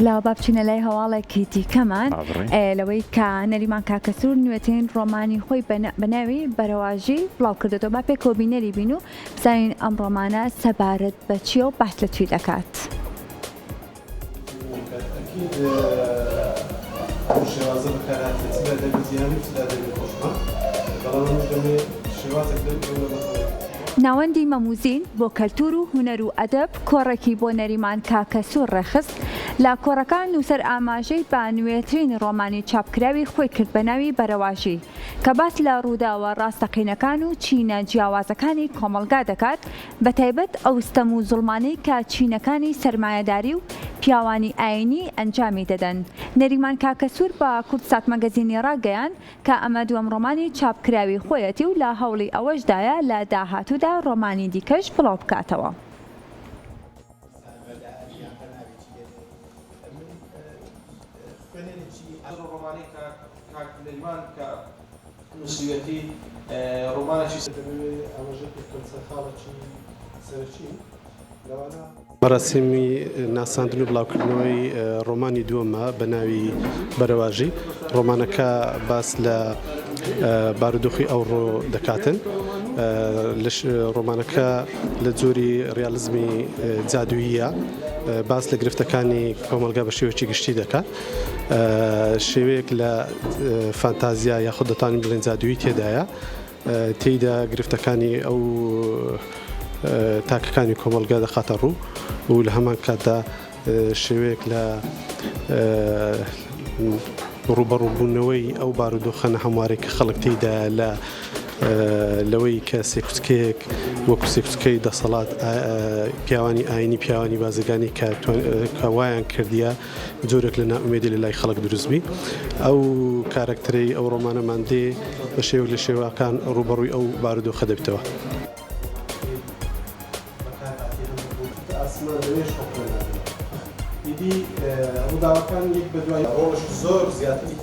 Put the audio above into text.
لا بابچینە لای هەواڵێکی دیکەمان لەوەی کە نەریمان کاکەسوور نوێترین ڕۆمانی خۆی بە ناوی بەرەواژی بڵاو کردێتەوە. با پێک کۆبینەری بین و بزانین ئەم ڕۆمانە سەبارەت بە چییە و بەحث لە چی دەکات. شێوازە بەکارهاتێت چ لە دەبێت زیانی چ لە دەبێت خۆشمان بەڵام هەموو دەبێت شێوازێک ناوەندی مەموزین بۆ کەلتور و هونەر و ئەدەب کۆڕێکی بۆ نەریمان کاکەسوور ڕێخست لە کۆڕەکان نووسەر ئاماژەی بە نوێترین ڕۆمانی چاپکراوی خۆی کرد بە ناوی بەرەواژی کە باس لە ڕووداوە ڕاستەقینەکان و چینە جیاوازەکانی کۆمەڵگا دەکات بە تایبەت ئەو ستەم و زوڵمانەی کە چینەکانی سەرمایەداری و پیاوانی ئاینی ئەنجامی دەدەن. نەریمان کاکەسوور بە کورتسات مەگەزینی ڕاگەیان کە ئەمە دووەم ڕۆمانی چاپکراوی خۆیەتی و لە هەوڵی ئەوەشدایە لە داهاتوودا ڕۆمانی دیکەش بڵاو بکاتەوە. نووسیوەتی ڕۆمانێکی ئەوەژێتی خاڵێکی سەرچی لەوانە مەراسیمی ناساندن و بڵاوکردنەوەی ڕۆمانی دووەمە بە ناوی بەرەواژی. ڕۆمانەکە باس لە بارودۆخی ئەوڕۆ دەکاتن. ڕۆمانەکە لە جۆری ڕیالیزمی جادوویە باس لە گرفتەکانی کۆمەلگا بە شێوەیەکی گشتی دەکات. شێوەیەک لە فانتازیا یاخود دەتوانین بڵێن جادووی تێدایە. تێیدا گرفتەکانی ئەو تاکەکانی کۆمەلگا دەخاتە ڕوو و لە هەمان کاتدا شێوەیەک لە ڕوبەڕووبوونەوەی ئەو بارودۆخانە هەموارێک کە خەڵک تێیدا لە لەوەی کە سێکوچکەیەک وەکو سێکوچکەی دەسەڵات پیاوانی ئاینی پیاوانی بازرگانی کە وایان کردیە جۆرێک لە نائومێدی لە لای خەڵک دروستبی. ئەو کارکتەرەی ئەو ڕۆمانەمان دێ بە شێوە لە شێوەکان ڕوبەڕووی ئەو بارودۆخە دەبێتەوە. ئیدی ڕووداوەکان یەک بە دوای ڕۆژ زۆر زیاتری